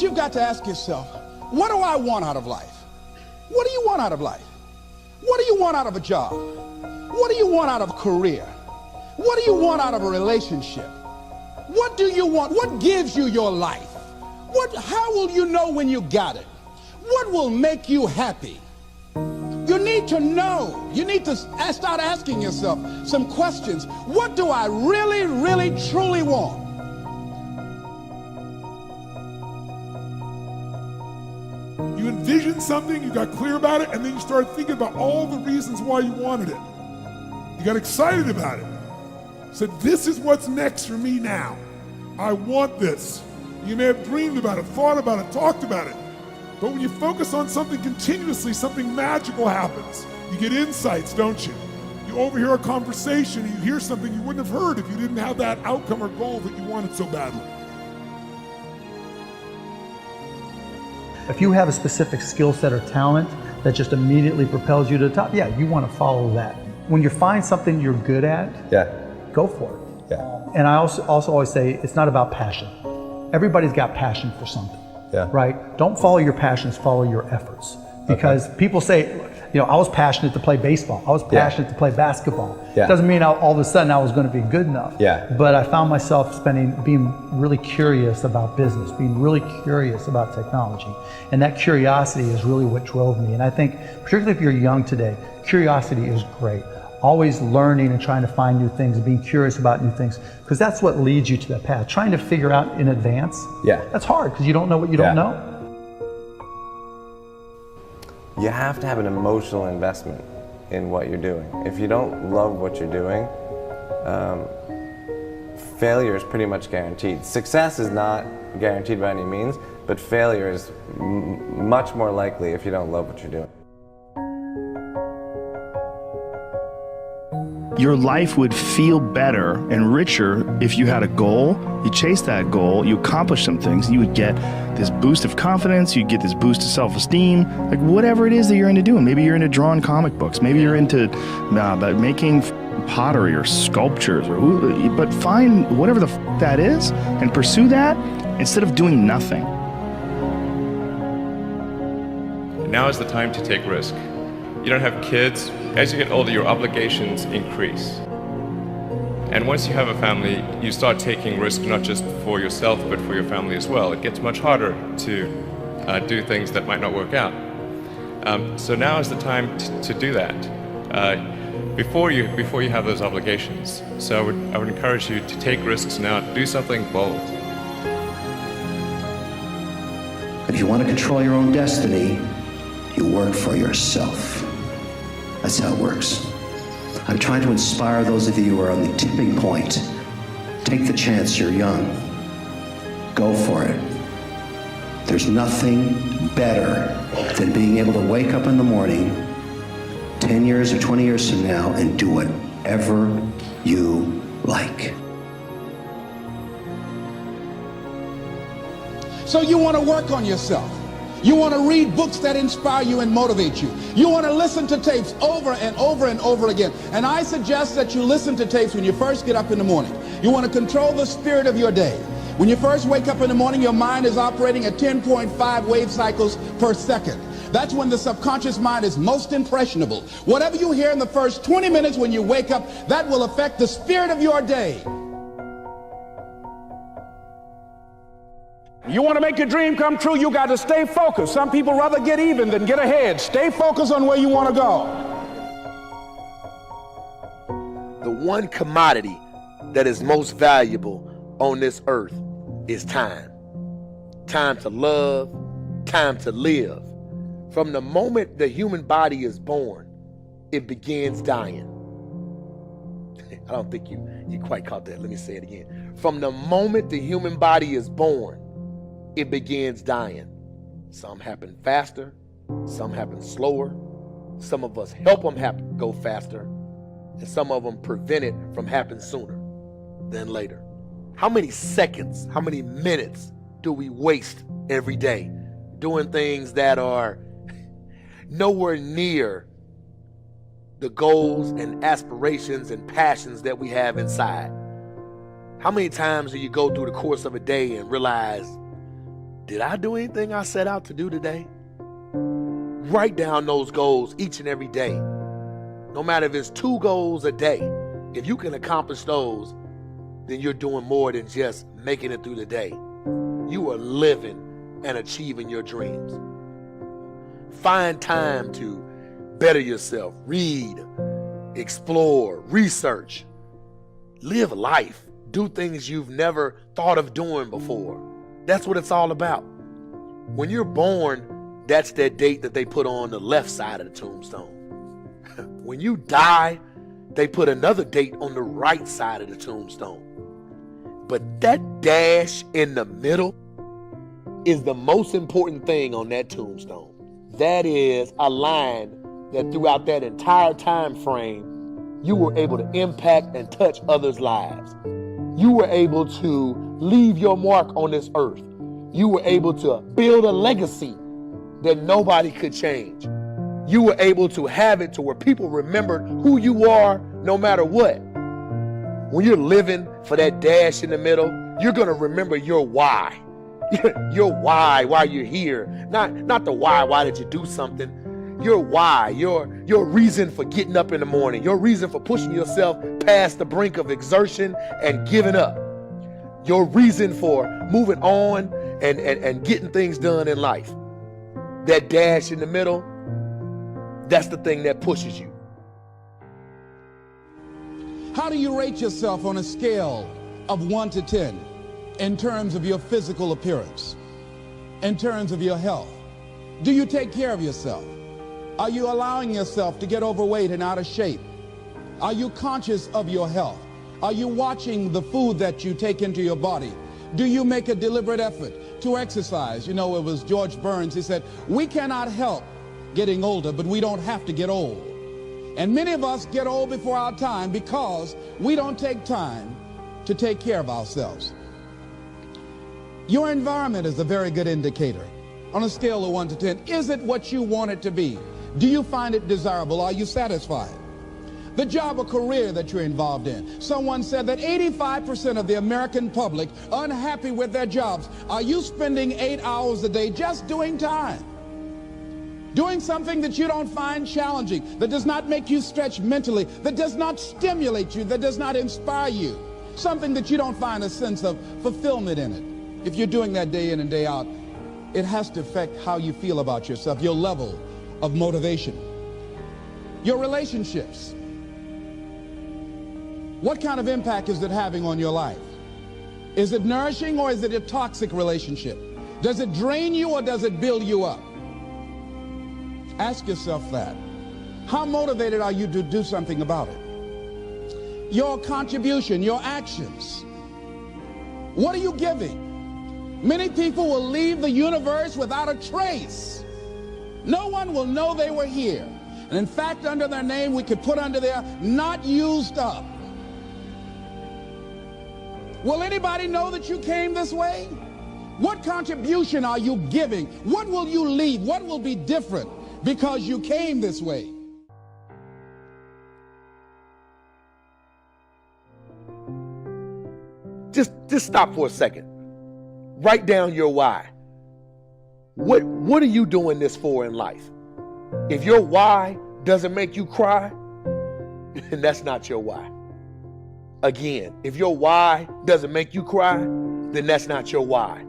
you've got to ask yourself, what do I want out of life? What do you want out of life? What do you want out of a job? What do you want out of a career? What do you want out of a relationship? What do you want? What gives you your life? How will you know when you got it? What will make you happy? You need to know. You need to start asking yourself some questions. What do I really, really, truly want? You envisioned something, you got clear about it, and then you started thinking about all the reasons why you wanted it. You got excited about it. Said, this is what's next for me now. I want this. You may have dreamed about it, thought about it, talked about it. But when you focus on something continuously, something magical happens. You get insights, don't you? You overhear a conversation, and you hear something you wouldn't have heard if you didn't have that outcome or goal that you wanted so badly. If you have a specific skill set or talent that just immediately propels you to the top, yeah, you want to follow that. When you find something you're good at, go for it. And I also always say it's not about passion. Everybody's got passion for something, right? Don't follow your passions, follow your efforts. Because people say, you know, I was passionate to play baseball. I was passionate to play basketball. It doesn't mean all of a sudden I was going to be good enough. But I found myself being really curious about business, being really curious about technology. And that curiosity is really what drove me. And I think, particularly if you're young today, curiosity is great. Always learning and trying to find new things, being curious about new things, because that's what leads you to that path. Trying to figure out in advance, that's hard because you don't know what you don't know. You have to have an emotional investment in what you're doing. If you don't love what you're doing, failure is pretty much guaranteed. Success is not guaranteed by any means, but failure is much more likely if you don't love what you're doing. Your life would feel better and richer if you had a goal, you chased that goal, you accomplished some things, you would get this boost of confidence, you'd get this boost of self-esteem, like whatever it is that you're into doing. Maybe you're into drawing comic books, maybe you're into making pottery or sculptures, but find whatever the that is and pursue that instead of doing nothing. Now is the time to take risk. You don't have kids. As you get older, your obligations increase. And once you have a family, you start taking risks not just for yourself, but for your family as well. It gets much harder to do things that might not work out. So now is the time to do that before you have those obligations. So I would encourage you to take risks now, do something bold. If you want to control your own destiny, you work for yourself. That's how it works. I'm trying to inspire those of you who are on the tipping point. Take the chance, you're young. Go for it. There's nothing better than being able to wake up in the morning 10 years or 20 years from now and do whatever you like. So you want to work on yourself. You want to read books that inspire you and motivate you. You want to listen to tapes over and over and over again. And I suggest that you listen to tapes when you first get up in the morning. You want to control the spirit of your day. When you first wake up in the morning, your mind is operating at 10.5 wave cycles per second. That's when the subconscious mind is most impressionable. Whatever you hear in the first 20 minutes when you wake up, that will affect the spirit of your day. You want to make your dream come true, you got to stay focused. Some people rather get even than get ahead. Stay focused on where you want to go. The one commodity that is most valuable on this earth is time. Time to love, time to live. From the moment the human body is born, it begins dying. I don't think you quite caught that. Let me say it again. From the moment the human body is born, it begins dying. Some happen faster, some happen slower. Some of us help them go faster, and some of them prevent it from happening sooner than later. How many seconds, how many minutes do we waste every day doing things that are nowhere near the goals and aspirations and passions that we have inside? How many times do you go through the course of a day and realize did I do anything I set out to do today? Write down those goals each and every day. No matter if it's 2 goals a day, if you can accomplish those, then you're doing more than just making it through the day. You are living and achieving your dreams. Find time to better yourself, read, explore, research, live life, do things you've never thought of doing before. That's what it's all about. When you're born, that's that date that they put on the left side of the tombstone. When you die, they put another date on the right side of the tombstone. But that dash in the middle is the most important thing on that tombstone. That is a line that throughout that entire time frame, you were able to impact and touch others' lives. You were able to leave your mark on this earth. You were able to build a legacy that nobody could change. You were able to have it to where people remembered who you are no matter what. When you're living for that dash in the middle, you're going to remember your why. Your why you're here. Not the why did you do something. Your why, your reason for getting up in the morning, your reason for pushing yourself past the brink of exertion and giving up. Your reason for moving on and getting things done in life. That dash in the middle, that's the thing that pushes you. How do you rate yourself on a scale of 1 to 10 in terms of your physical appearance, in terms of your health? Do you take care of yourself? Are you allowing yourself to get overweight and out of shape? Are you conscious of your health? Are you watching the food that you take into your body? Do you make a deliberate effort to exercise? You know, it was George Burns, he said, we cannot help getting older, but we don't have to get old. And many of us get old before our time because we don't take time to take care of ourselves. Your environment is a very good indicator. On a scale of 1 to 10, is it what you want it to be? Do you find it desirable? Are you satisfied? The job or career that you're involved in. Someone said that 85% of the American public are unhappy with their jobs. Are you spending 8 hours a day just doing time? Doing something that you don't find challenging, that does not make you stretch mentally, that does not stimulate you, that does not inspire you. Something that you don't find a sense of fulfillment in it. If you're doing that day in and day out, it has to affect how you feel about yourself, your level of motivation. Your relationships. What kind of impact is it having on your life? Is it nourishing or is it a toxic relationship? Does it drain you or does it build you up? Ask yourself that. How motivated are you to do something about it? Your contribution, your actions. What are you giving? Many people will leave the universe without a trace. No one will know they were here. And in fact, under their name, we could put under there, not used up. Will anybody know that you came this way? What contribution are you giving? What will you leave? What will be different because you came this way? Just stop for a second. Write down your why. What are you doing this for in life? If your why doesn't make you cry, then that's not your why. Again, if your why doesn't make you cry, then that's not your why.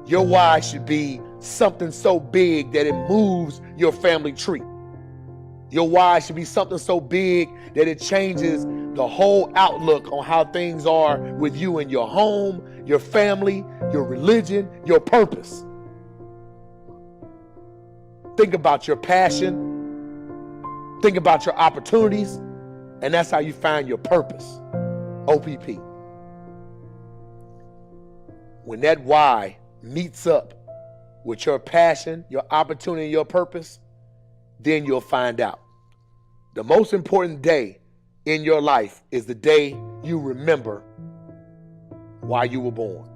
Your why should be something so big that it moves your family tree. Your why should be something so big that it changes the whole outlook on how things are with you and your home, your family, your religion, your purpose. Think about your passion. Think about your opportunities. And that's how you find your purpose. OPP. When that why meets up with your passion, your opportunity, your purpose, then you'll find out. The most important day in your life is the day you remember why you were born.